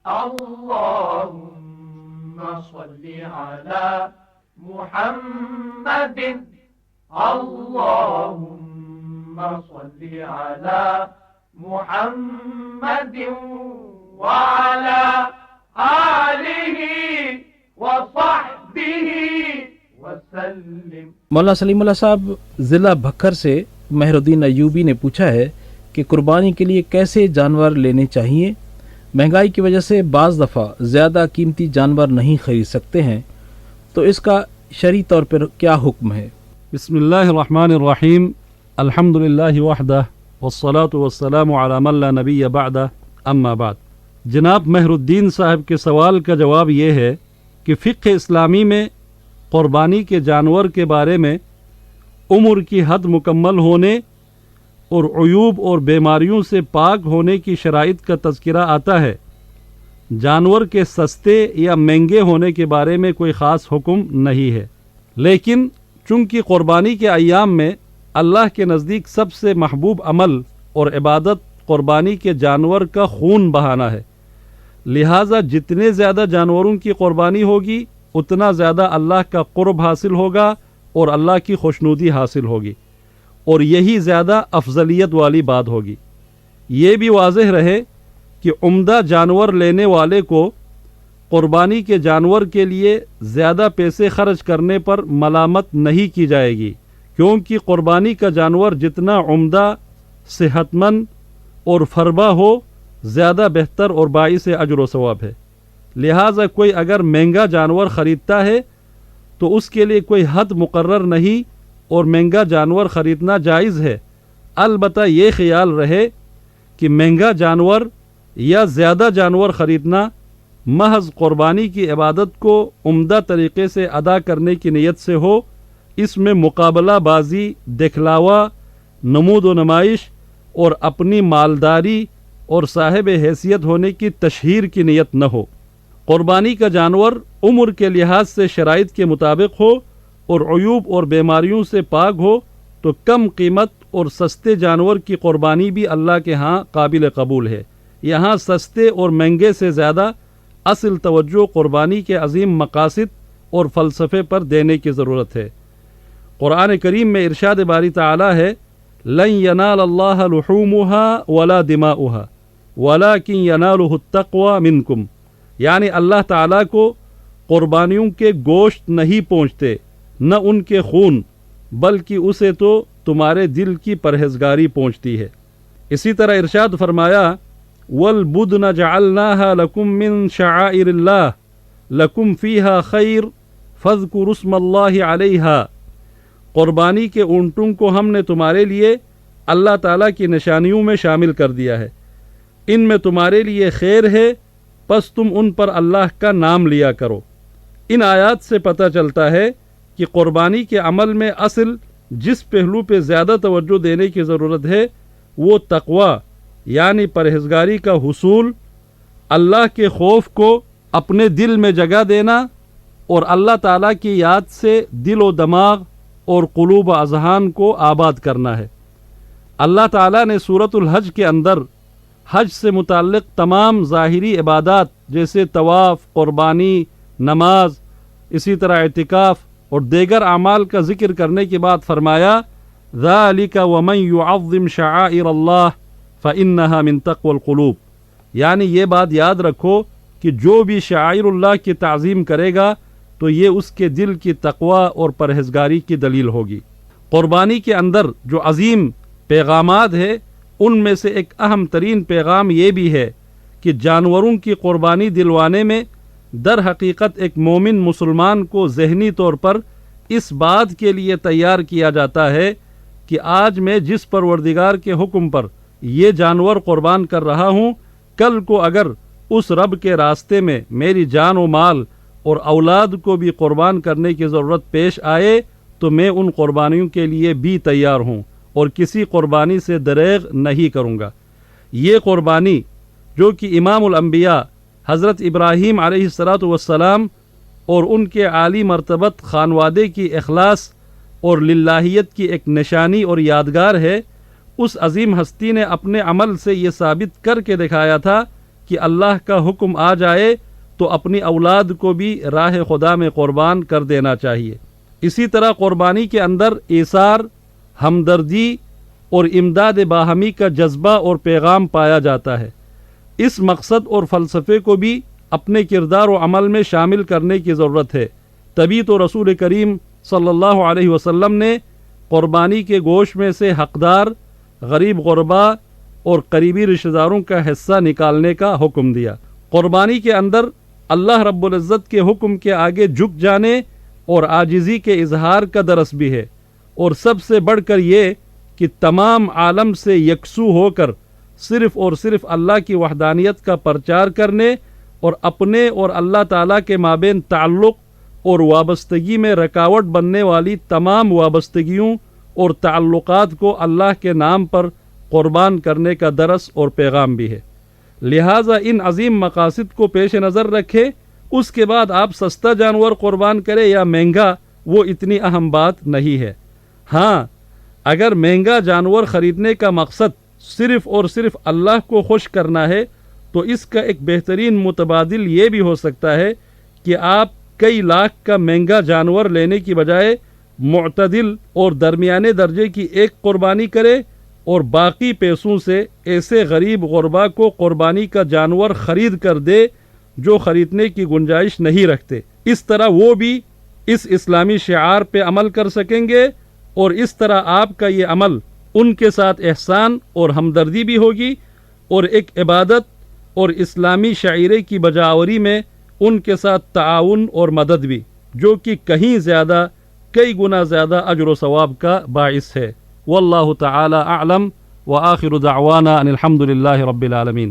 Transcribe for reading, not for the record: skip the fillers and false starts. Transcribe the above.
اللهم صل على محمد اللهم صل على محمد وعلى آله وصحبه وسلم۔ مولانا سلیم اللہ صاحب ضلع بھکر سے مہرالدین ایوبی نے پوچھا ہے کہ قربانی کے لیے کیسے جانور لینے چاہیے؟ مہنگائی کی وجہ سے بعض دفعہ زیادہ قیمتی جانور نہیں خرید سکتے ہیں، تو اس کا شرعی طور پر کیا حکم ہے؟ بسم اللہ الرحمن الرحیم، الحمد للہ وحدہ والصلاة والسلام علی من لا نبی بعدہ، اما بعد۔ جناب مہرالدین صاحب کے سوال کا جواب یہ ہے کہ فقہ اسلامی میں قربانی کے جانور کے بارے میں عمر کی حد مکمل ہونے اور عیوب اور بیماریوں سے پاک ہونے کی شرائط کا تذکرہ آتا ہے۔ جانور کے سستے یا مہنگے ہونے کے بارے میں کوئی خاص حکم نہیں ہے، لیکن چونکہ قربانی کے ایام میں اللہ کے نزدیک سب سے محبوب عمل اور عبادت قربانی کے جانور کا خون بہانا ہے، لہٰذا جتنے زیادہ جانوروں کی قربانی ہوگی اتنا زیادہ اللہ کا قرب حاصل ہوگا اور اللہ کی خوشنودی حاصل ہوگی، اور یہی زیادہ افضلیت والی بات ہوگی۔ یہ بھی واضح رہے کہ عمدہ جانور لینے والے کو قربانی کے جانور کے لیے زیادہ پیسے خرچ کرنے پر ملامت نہیں کی جائے گی، کیونکہ قربانی کا جانور جتنا عمدہ، صحت مند اور فربا ہو زیادہ بہتر اور باعث اجر و ثواب ہے۔ لہٰذا کوئی اگر مہنگا جانور خریدتا ہے تو اس کے لیے کوئی حد مقرر نہیں اور مہنگا جانور خریدنا جائز ہے، البتہ یہ خیال رہے کہ مہنگا جانور یا زیادہ جانور خریدنا محض قربانی کی عبادت کو عمدہ طریقے سے ادا کرنے کی نیت سے ہو، اس میں مقابلہ بازی، دکھلاوا، نمود و نمائش اور اپنی مالداری اور صاحب حیثیت ہونے کی تشہیر کی نیت نہ ہو۔ قربانی کا جانور عمر کے لحاظ سے شرائط کے مطابق ہو اور عیوب اور بیماریوں سے پاک ہو تو کم قیمت اور سستے جانور کی قربانی بھی اللہ کے ہاں قابل قبول ہے۔ یہاں سستے اور مہنگے سے زیادہ اصل توجہ قربانی کے عظیم مقاصد اور فلسفے پر دینے کی ضرورت ہے۔ قرآن کریم میں ارشاد باری تعالی ہے، لن ینال اللہ لحومها ولا دماؤها ولکن ینالہ التقوی منکم، یعنی اللہ تعالیٰ کو قربانیوں کے گوشت نہیں پہنچتے نہ ان کے خون، بلکہ اسے تو تمہارے دل کی پرہیزگاری پہنچتی ہے۔ اسی طرح ارشاد فرمایا، وَالْبُدْنَ جَعَلْنَاهَا لَكُمْ مِنْ شَعَائِرِ اللَّهِ لَكُمْ فِيهَا خَيْرٌ فَاذْكُرُوا اسْمَ اللَّهِ عَلَيْهَا، قربانی کے اونٹوں کو ہم نے تمہارے لیے اللہ تعالیٰ کی نشانیوں میں شامل کر دیا ہے، ان میں تمہارے لیے خیر ہے، پس تم ان پر اللہ کا نام لیا کرو۔ ان آیات سے پتہ چلتا ہے کہ قربانی کے عمل میں اصل جس پہلو پہ زیادہ توجہ دینے کی ضرورت ہے وہ تقوی یعنی پرہیزگاری کا حصول، اللہ کے خوف کو اپنے دل میں جگہ دینا اور اللہ تعالیٰ کی یاد سے دل و دماغ اور قلوب و اذہان کو آباد کرنا ہے۔ اللہ تعالیٰ نے سورۃ الحج کے اندر حج سے متعلق تمام ظاہری عبادات جیسے طواف، قربانی، نماز، اسی طرح اعتکاف اور دیگر اعمال کا ذکر کرنے کے بعد فرمایا، ذَلِكَ وَمَن يُعَظِّمْ شَعَائِرَ اللَّهِ فَإِنَّهَا مِن تَقْوَى الْقُلُوبِ، یعنی یہ بات یاد رکھو کہ جو بھی شعائر اللہ کی تعظیم کرے گا تو یہ اس کے دل کی تقوی اور پرہیزگاری کی دلیل ہوگی۔ قربانی کے اندر جو عظیم پیغامات ہیں ان میں سے ایک اہم ترین پیغام یہ بھی ہے کہ جانوروں کی قربانی دلوانے میں در حقیقت ایک مومن مسلمان کو ذہنی طور پر اس بات کے لیے تیار کیا جاتا ہے کہ آج میں جس پروردگار کے حکم پر یہ جانور قربان کر رہا ہوں، کل کو اگر اس رب کے راستے میں میری جان و مال اور اولاد کو بھی قربان کرنے کی ضرورت پیش آئے تو میں ان قربانیوں کے لیے بھی تیار ہوں اور کسی قربانی سے دریغ نہیں کروں گا۔ یہ قربانی جو کہ امام الانبیاء حضرت ابراہیم علیہ السلام اور ان کے عالی مرتبت خانوادے کی اخلاص اور للہیت کی ایک نشانی اور یادگار ہے، اس عظیم ہستی نے اپنے عمل سے یہ ثابت کر کے دکھایا تھا کہ اللہ کا حکم آ جائے تو اپنی اولاد کو بھی راہ خدا میں قربان کر دینا چاہیے۔ اسی طرح قربانی کے اندر ایثار، ہمدردی اور امداد باہمی کا جذبہ اور پیغام پایا جاتا ہے۔ اس مقصد اور فلسفے کو بھی اپنے کردار و عمل میں شامل کرنے کی ضرورت ہے۔ تبھی تو رسول کریم صلی اللہ علیہ وسلم نے قربانی کے گوشت میں سے حقدار، غریب غربا اور قریبی رشتہ داروں کا حصہ نکالنے کا حکم دیا۔ قربانی کے اندر اللہ رب العزت کے حکم کے آگے جھک جانے اور عاجزی کے اظہار کا درس بھی ہے، اور سب سے بڑھ کر یہ کہ تمام عالم سے یکسو ہو کر صرف اور صرف اللہ کی وحدانیت کا پرچار کرنے اور اپنے اور اللہ تعالیٰ کے مابین تعلق اور وابستگی میں رکاوٹ بننے والی تمام وابستگیوں اور تعلقات کو اللہ کے نام پر قربان کرنے کا درس اور پیغام بھی ہے۔ لہٰذا ان عظیم مقاصد کو پیش نظر رکھے، اس کے بعد آپ سستا جانور قربان کرے یا مہنگا، وہ اتنی اہم بات نہیں ہے۔ ہاں، اگر مہنگا جانور خریدنے کا مقصد صرف اور صرف اللہ کو خوش کرنا ہے تو اس کا ایک بہترین متبادل یہ بھی ہو سکتا ہے کہ آپ کئی لاکھ کا مہنگا جانور لینے کی بجائے معتدل اور درمیانے درجے کی ایک قربانی کرے اور باقی پیسوں سے ایسے غریب غربا کو قربانی کا جانور خرید کر دے جو خریدنے کی گنجائش نہیں رکھتے۔ اس طرح وہ بھی اس اسلامی شعار پہ عمل کر سکیں گے، اور اس طرح آپ کا یہ عمل ان کے ساتھ احسان اور ہمدردی بھی ہوگی، اور ایک عبادت اور اسلامی شعیرے کی بجاوری میں ان کے ساتھ تعاون اور مدد بھی، جو کہ کہیں زیادہ، کئی گنا زیادہ اجر و ثواب کا باعث ہے۔ واللہ تعالی اعلم، وآخر دعوانا ان الحمد للہ رب العالمین۔